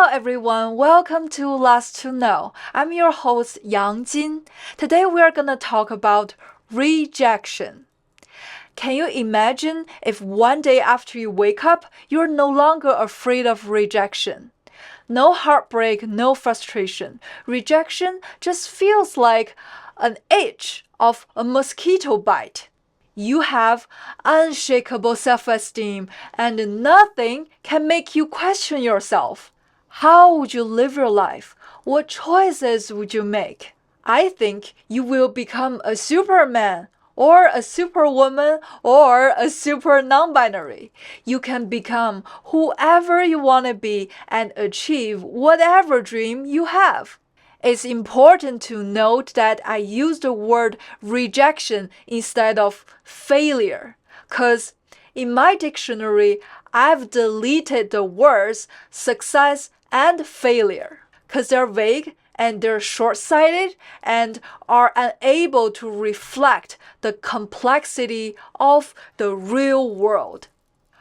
Hello everyone, welcome to Last to Know. I'm your host Yang Jin. Today we are gonna talk about rejection. Can you imagine if one day after you wake up, you're no longer afraid of rejection? No heartbreak, no frustration. Rejection just feels like an itch of a mosquito bite. You have unshakable self-esteem and nothing can make you question yourself. How would you live your life? What choices would you make? I think you will become a superman or a superwoman or a super non-binary. You can become whoever you want to be and achieve whatever dream you have. It's important to note that I use the word rejection instead of failure, because in my dictionary, I've deleted the words success and failure, because they're vague and they're short-sighted and are unable to reflect the complexity of the real world.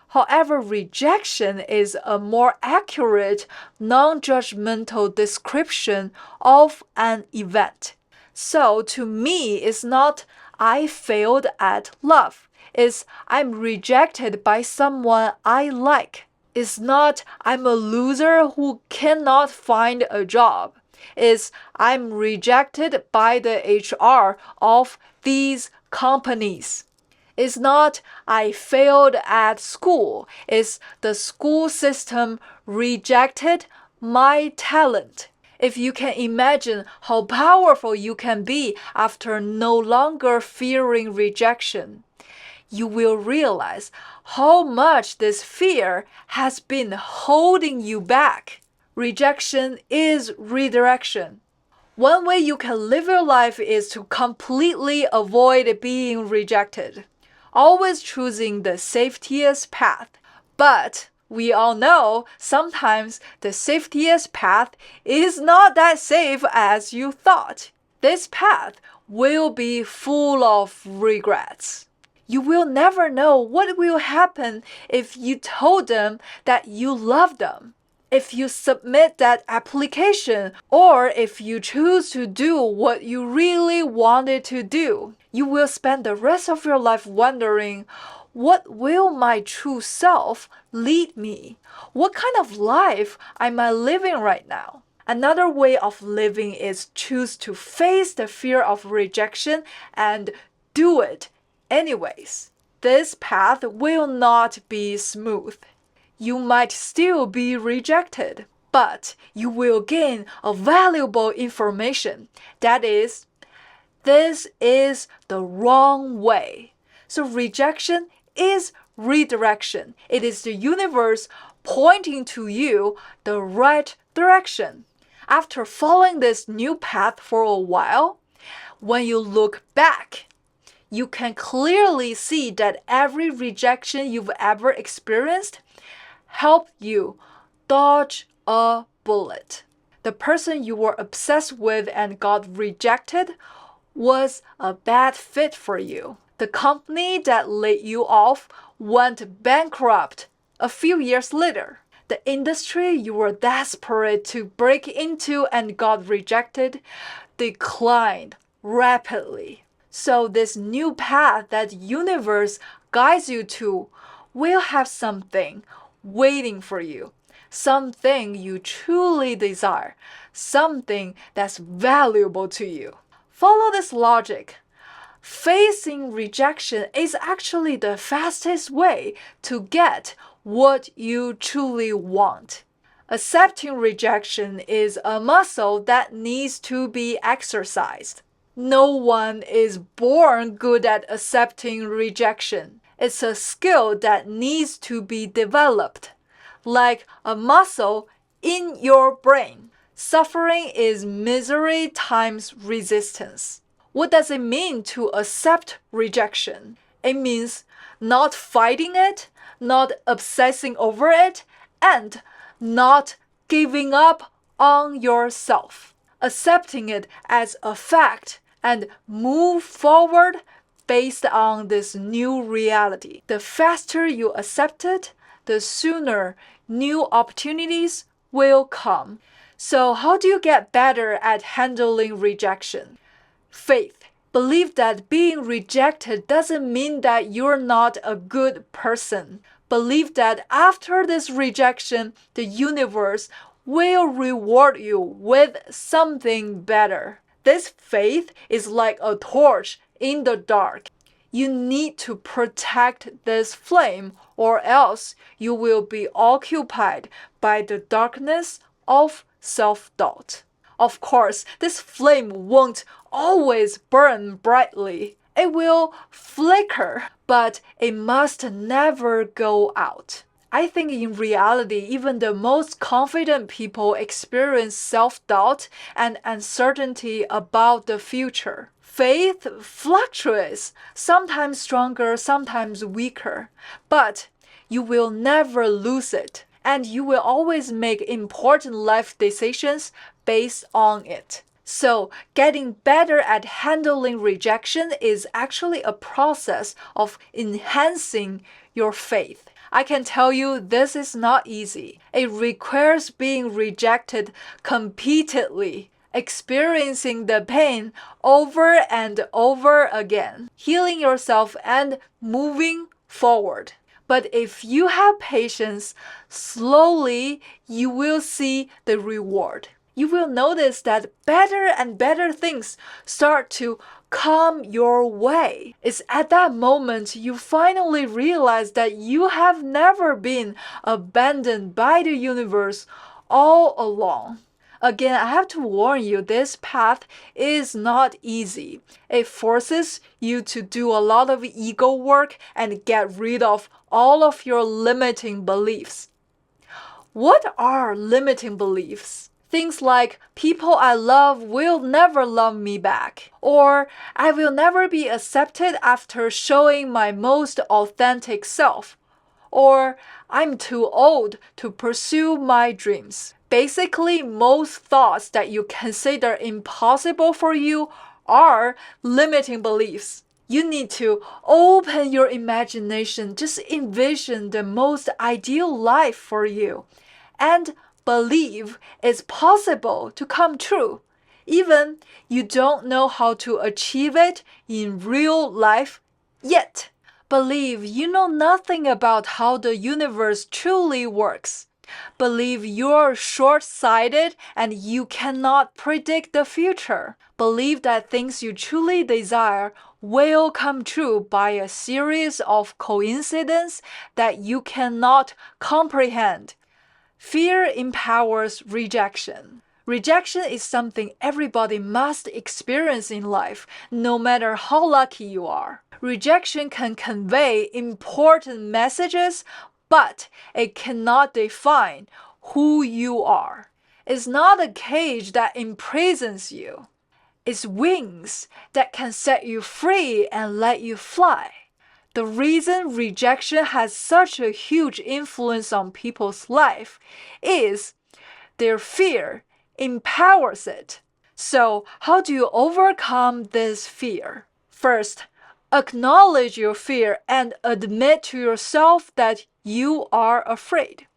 However, rejection is a more accurate, non-judgmental description of an event. So to me, it's not I failed at love. It's I'm rejected by someone I like. It's not I'm a loser who cannot find a job. It's I'm rejected by the HR of these companies. It's not I failed at school. It's the school system rejected my talent. If you can imagine how powerful you can be after no longer fearing rejection, you will realize how much this fear has been holding you back. Rejection is redirection. One way you can live your life is to completely avoid being rejected. Always choosing the safest path. But we all know sometimes the safest path is not that safe as you thought. This path will be full of regrets. You will never know what will happen if you told them that you love them. If you submit that application or if you choose to do what you really wanted to do, you will spend the rest of your life wondering, what will my true self lead me? What kind of life am I living right now? Another way of living is choose to face the fear of rejection and do it anyways. This path will not be smooth. You might still be rejected, but you will gain a valuable information. That is, this is the wrong way. So rejection is redirection. It is the universe pointing to you the right direction. After following this new path for a while, when you look back, you can clearly see that every rejection you've ever experienced help you dodge a bullet. The person you were obsessed with and got rejected was a bad fit for you. The company that laid you off went bankrupt a few years later. The industry you were desperate to break into and got rejected declined rapidly. So this new path that universe guides you to will have something waiting for you, something you truly desire, something that's valuable to you. Follow this logic. Facing rejection is actually the fastest way to get what you truly want. Accepting rejection is a muscle that needs to be exercised. No one is born good at accepting rejection. It's a skill that needs to be developed, like a muscle in your brain. Suffering is misery times resistance. What does it mean to accept rejection? It means not fighting it, not obsessing over it, and not giving up on yourself. Accepting it as a fact and move forward based on this new reality. The faster you accept it, the sooner new opportunities will come. So how do you get better at handling rejection? Faith. Believe that being rejected doesn't mean that you're not a good person. Believe that after this rejection, the universe will reward you with something better. This faith is like a torch in the dark. You need to protect this flame, or else you will be occupied by the darkness of self-doubt. Of course, this flame won't always burn brightly. It will flicker, but it must never go out. I think in reality, even the most confident people experience self-doubt and uncertainty about the future. Faith fluctuates, sometimes stronger, sometimes weaker, but you will never lose it, and you will always make important life decisions based on it. So, getting better at handling rejection is actually a process of enhancing your faith. I can tell you this is not easy. It requires being rejected repeatedly, experiencing the pain over and over again, healing yourself and moving forward. But if you have patience, slowly you will see the reward. You will notice that better and better things start to come your way. It's at that moment you finally realize that you have never been abandoned by the universe all along. Again, I have to warn you, this path is not easy. It forces you to do a lot of ego work and get rid of all of your limiting beliefs. What are limiting beliefs? Things like, people I love will never love me back, or I will never be accepted after showing my most authentic self, or I'm too old to pursue my dreams. Basically, most thoughts that you consider impossible for you are limiting beliefs. You need to open your imagination, just envision the most ideal life for you, and believe it's possible to come true, even you don't know how to achieve it in real life yet. Believe you know nothing about how the universe truly works. Believe you're short-sighted and you cannot predict the future. Believe that things you truly desire will come true by a series of coincidences that you cannot comprehend. Fear empowers rejection. Rejection is something everybody must experience in life, no matter how lucky you are. Rejection can convey important messages, but it cannot define who you are. It's not a cage that imprisons you. It's wings that can set you free and let you fly. The reason rejection has such a huge influence on people's life is their fear empowers it. So, how do you overcome this fear? First, acknowledge your fear and admit to yourself that you are afraid.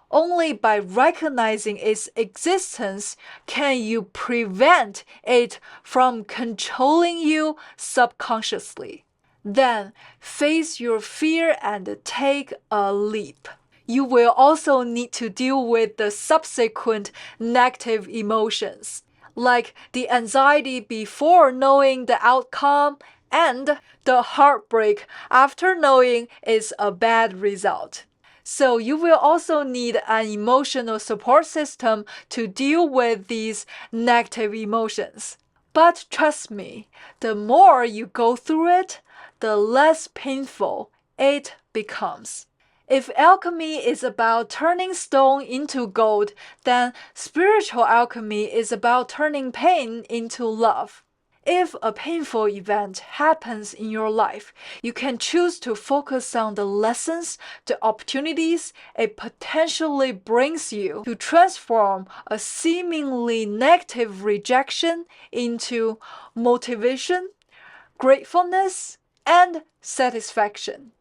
Only by recognizing its existence can you prevent it from controlling you subconsciously. Then face your fear and take a leap. You will also need to deal with the subsequent negative emotions, like the anxiety before knowing the outcome and the heartbreak after knowing it's a bad result. So you will also need an emotional support system to deal with these negative emotions. But trust me, the more you go through it, the less painful it becomes. If alchemy is about turning stone into gold, then spiritual alchemy is about turning pain into love. If a painful event happens in your life, you can choose to focus on the lessons, the opportunities it potentially brings you to transform a seemingly negative rejection into motivation, gratefulness, and satisfaction.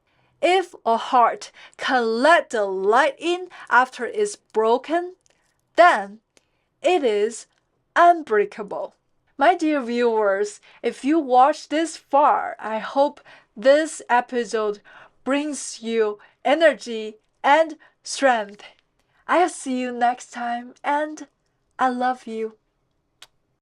If a heart can let the light in after it's broken, then it is unbreakable. My dear viewers, if you watched this far, I hope this episode brings you energy and strength. I'll see you next time, and I love you.